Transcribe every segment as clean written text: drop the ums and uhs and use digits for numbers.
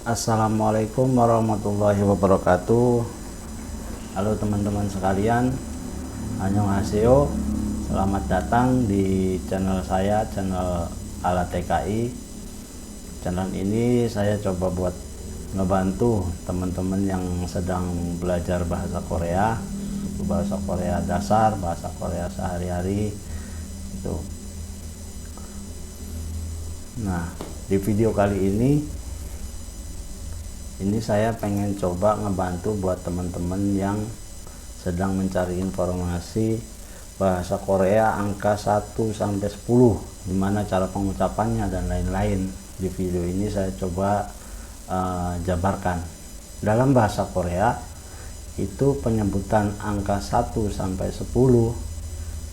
Assalamualaikum warahmatullahi wabarakatuh. Halo teman-teman sekalian, annyeonghaseyo. Selamat datang di channel saya, channel Ala TKI. Channel ini saya coba buat ngebantu teman-teman yang sedang belajar bahasa Korea dasar, bahasa Korea sehari-hari itu. Nah, di video kali ini saya pengen coba ngebantu buat teman-teman yang sedang mencari informasi bahasa Korea angka 1 sampai 10, gimana cara pengucapannya dan lain-lain. Di video ini saya coba jabarkan. Dalam bahasa Korea itu penyebutan angka 1 sampai 10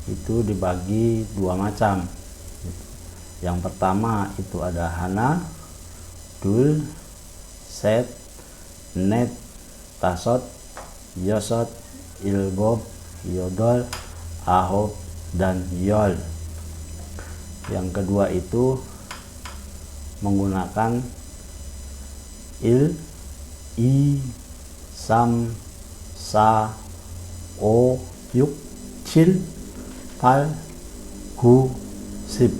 itu dibagi dua macam. Yang pertama itu ada hana, dul, set, net, tasot, yosot, ilgob, yodol, ahob, dan yol. Yang kedua itu menggunakan il, i, sam, sa, o, yuk, cil, pal, gu, sip.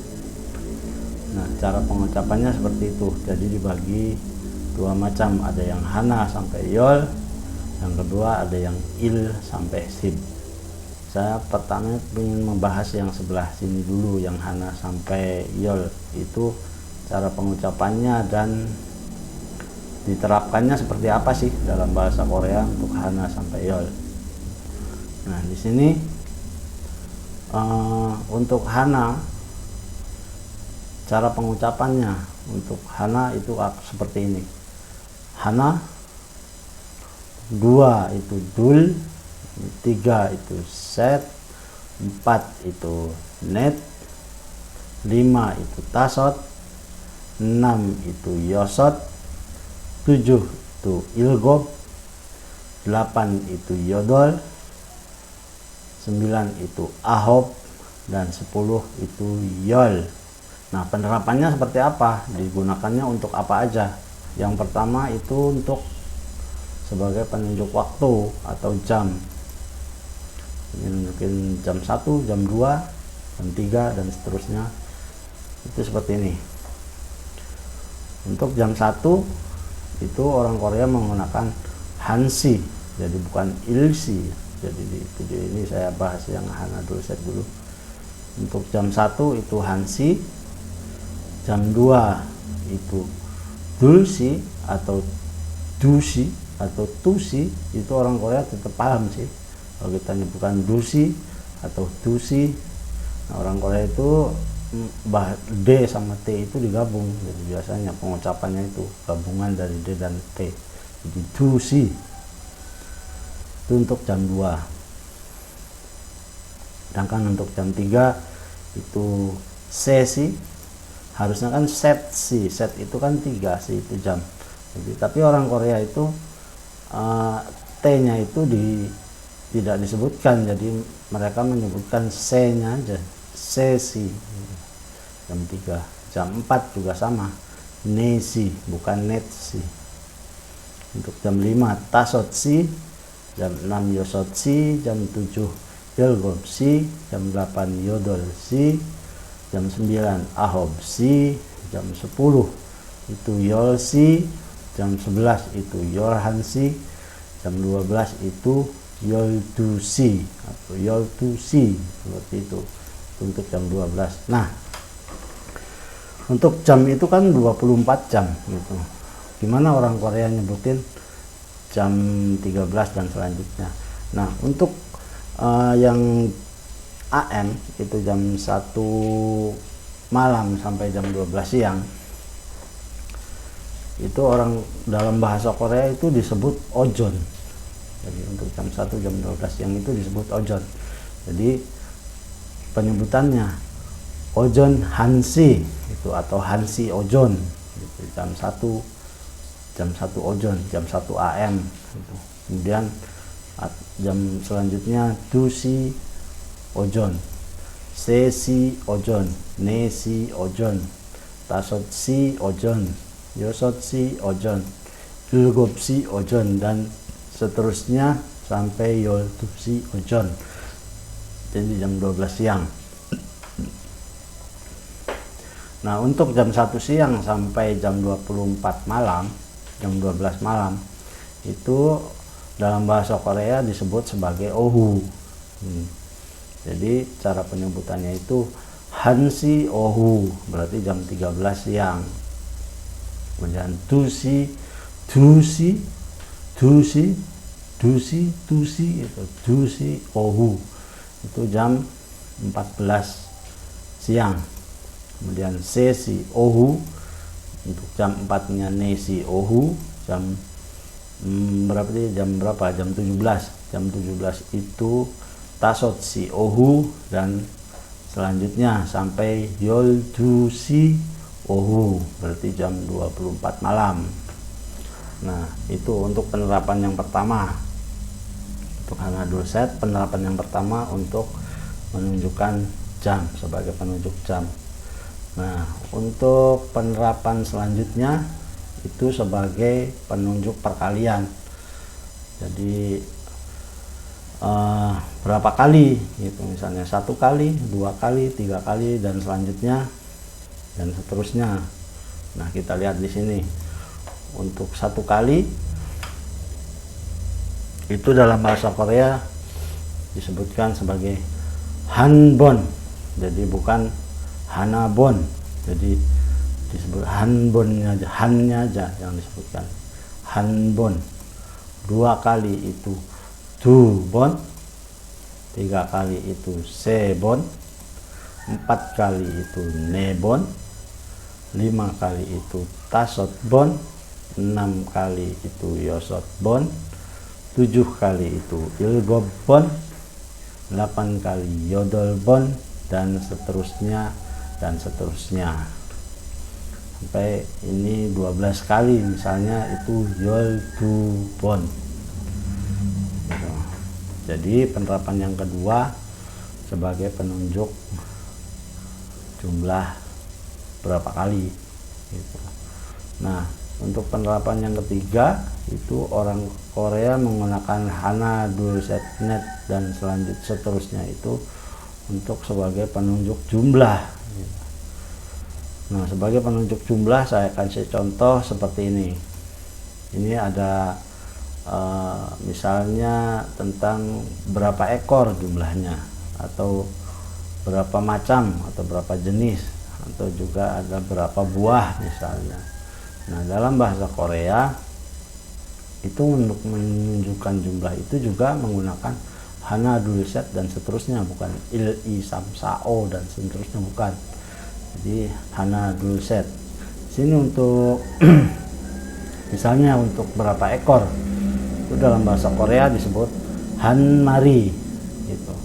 Nah, cara pengucapannya seperti itu. Jadi dibagi dua macam, ada yang hana sampai yol, yang kedua ada yang il sampai sib. Saya pertama ingin membahas yang sebelah sini dulu, yang hana sampai yol. Itu cara pengucapannya dan diterapkannya seperti apa sih dalam bahasa Korea untuk hana sampai yol. Nah, di sini untuk hana, cara pengucapannya untuk hana itu seperti ini. Hana, 2 itu dul, 3 itu set, 4 itu net, 5 itu tasot, 6 itu yosot, 7 itu ilgob, 8 itu yodol, 9 itu ahob, dan 10 itu yol. Nah, penerapannya seperti apa? Digunakannya untuk apa aja? Yang pertama itu untuk sebagai penunjuk waktu atau jam. Ini nunjukin jam 1, jam 2, jam 3, dan seterusnya. Itu seperti ini. Untuk jam 1 itu orang Korea menggunakan hansi, jadi bukan ilsi. Jadi di video ini saya bahas yang hana dulu, set dulu. Untuk jam 1 itu hansi, jam 2 itu dulsi atau dusi atau tusi. Itu orang Korea tetap paham sih kalau kita nyebutkan dusi atau tusi. Nah, orang Korea itu D sama T itu digabung, jadi biasanya pengucapannya itu gabungan dari D dan T, jadi dusi. Itu untuk jam 2. Sedangkan untuk jam 3 itu sesi. Harusnya kan set sih, set itu kan 3 sih itu jam. Jadi, tapi orang Korea itu T-nya itu tidak disebutkan, jadi mereka menyebutkan C-nya aja, sesi. Jam 3, jam 4 juga sama, nesi bukan netsi. Untuk jam 5 tasot si, jam 6 yosot si, jam 7 yolgob si, jam 8 yodol si, jam 9 ahob si, jam 10 itu yol si, jam 11 itu yorhan si, jam 12 itu yoldu si atau yoldu si, seperti itu untuk jam 12. Nah, untuk jam itu kan 24 jam gitu. Gimana orang Korea nyebutin jam 13 dan selanjutnya. Nah, untuk yang AM itu jam 1 malam sampai jam 12 siang. Itu orang dalam bahasa Korea itu disebut ojon. Jadi untuk jam 1 jam 12 siang itu disebut ojon. Jadi penyebutannya ojon hansi itu atau hansi ojon gitu. Jam 1 ojon, jam 1 AM gitu. Kemudian jam selanjutnya dusi ojon, sesi ojon, nesi ojon, tasot si ojon, yosot si ojon, ilgopsi ojon, dan seterusnya sampai yoltupsi ojon, jadi jam 12 siang. Nah, untuk jam 1 siang sampai jam 24 malam, jam 12 malam, itu dalam bahasa Korea disebut sebagai ohu. Jadi cara penyebutannya itu hansi ohu, berarti jam 13 siang. Kemudian tusi itu tusi ohu, itu jam 14 siang. Kemudian sesi ohu, untuk jam 4-nya nesi ohu, jam berapa sih? Jam berapa? Jam 17. Jam 17 itu tasot si ohu, dan selanjutnya sampai yoltusi ohu, berarti jam 24 malam. Nah, itu untuk penerapan yang pertama. Untuk Hana Dulset, penerapan yang pertama untuk menunjukkan jam sebagai penunjuk jam. Nah, untuk penerapan selanjutnya itu sebagai penunjuk perkalian. Jadi berapa kali gitu, misalnya 1 kali, 2 kali, 3 kali, dan selanjutnya dan seterusnya. Nah, kita lihat di sini. Untuk 1 kali itu dalam bahasa Korea disebutkan sebagai hanbon, jadi bukan hanabon, jadi disebut hanbonnya aja, hannya aja yang disebutkan hanbon. 2 kali itu dubon, 3 kali itu sebon, 4 kali itu nebon, 5 kali itu tasotbon, 6 kali itu yosotbon, 7 kali itu ilgobon, 8 kali yodolbon, dan seterusnya sampai ini 12 kali, misalnya itu yoltubon gitu. Jadi penerapan yang kedua sebagai penunjuk jumlah berapa kali gitu. Nah, untuk penerapan yang ketiga itu orang Korea menggunakan Hana Dulset Net, dan seterusnya itu untuk sebagai penunjuk jumlah. Nah, sebagai penunjuk jumlah saya kasih contoh seperti ini. Ini ada misalnya tentang berapa ekor jumlahnya, atau berapa macam, atau berapa jenis, atau juga ada berapa buah misalnya. Nah, dalam bahasa Korea itu untuk menunjukkan jumlah itu juga menggunakan Hana Dulset dan seterusnya, bukan il i sam sao dan seterusnya, bukan. Jadi Hana Dulset. Sini untuk misalnya untuk berapa ekor, itu dalam bahasa Korea disebut hanmari gitu.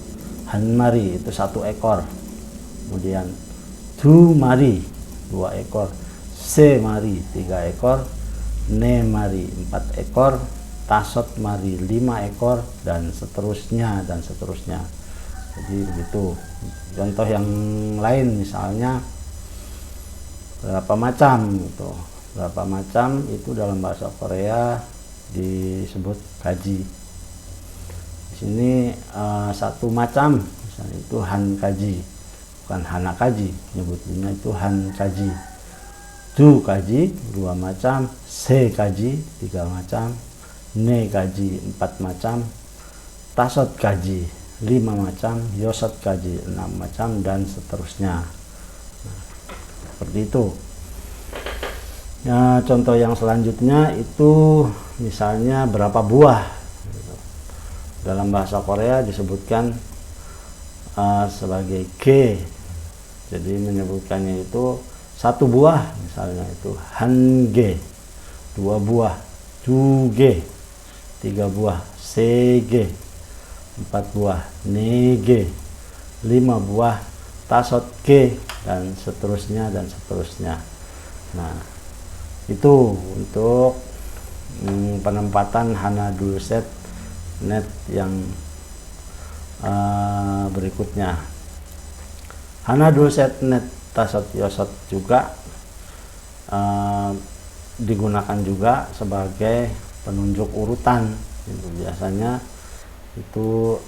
Hanmari itu 1 ekor. Kemudian dumari 2 ekor, semari 3 ekor, nemari 4 ekor, tasot mari 5 ekor, dan seterusnya. Jadi begitu. Contoh yang lain misalnya berapa macam gitu. Berapa macam itu dalam bahasa Korea disebut kaji. Di sini 1 macam misalnya itu han kaji, bukan hana kaji, nyebutnya itu han kaji. Du kaji 2 macam, se kaji 3 macam, ne kaji 4 macam, tasot kaji 5 macam, yosot kaji 6 macam, dan seterusnya. Nah, seperti itu. Nah, contoh yang selanjutnya itu misalnya berapa buah. Dalam bahasa Korea disebutkan sebagai ge. Jadi menyebutkannya itu 1 buah, misalnya itu hange, 2 buah juge, 3 buah sege, 4 buah nege, 5 buah tasotge, dan seterusnya. Nah, itu untuk penempatan Hana Dulset Net yang berikutnya. Hana Dulset Net tasot yosot juga digunakan juga sebagai penunjuk urutan gitu. Biasanya itu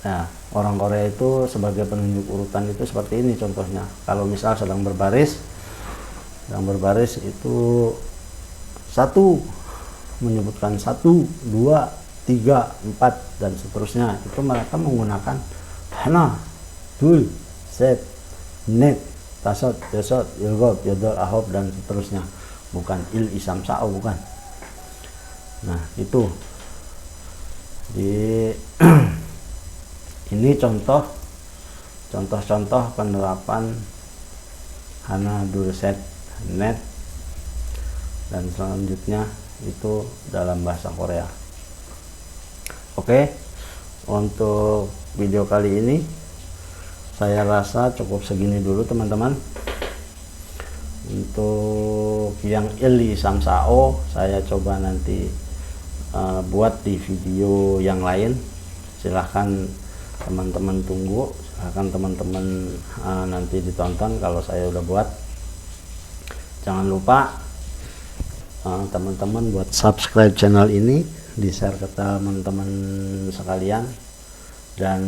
nah, orang Korea itu sebagai penunjuk urutan itu seperti ini contohnya. Kalau misal sedang berbaris itu satu, menyebutkan 1, 2, 3, 4 dan seterusnya, itu mereka menggunakan hana, dul, set, net, tasot, yesot, yelgot, yodol, ahob dan seterusnya, bukan il, isam, sao, bukan. Nah itu di ini contoh penerapan hana, dul, set, net dan selanjutnya itu dalam bahasa Korea. Oke, untuk video kali ini saya rasa cukup segini dulu teman-teman. Untuk yang il, isam, sao saya coba nanti buat di video yang lain. Silahkan teman-teman tunggu, silahkan teman-teman nanti ditonton kalau saya udah buat. Jangan lupa teman-teman buat subscribe channel ini, di share ke teman-teman sekalian, dan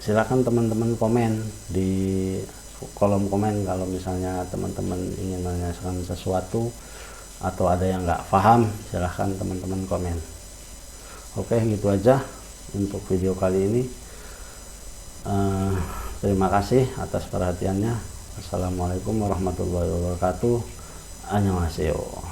silakan teman-teman komen di kolom komen kalau misalnya teman-teman ingin menanyakan sesuatu atau ada yang nggak paham, silahkan teman-teman komen. Oke, gitu aja untuk video kali ini. Terima kasih atas perhatiannya. Assalamualaikum warahmatullahi wabarakatuh. Annyeonghaseyo.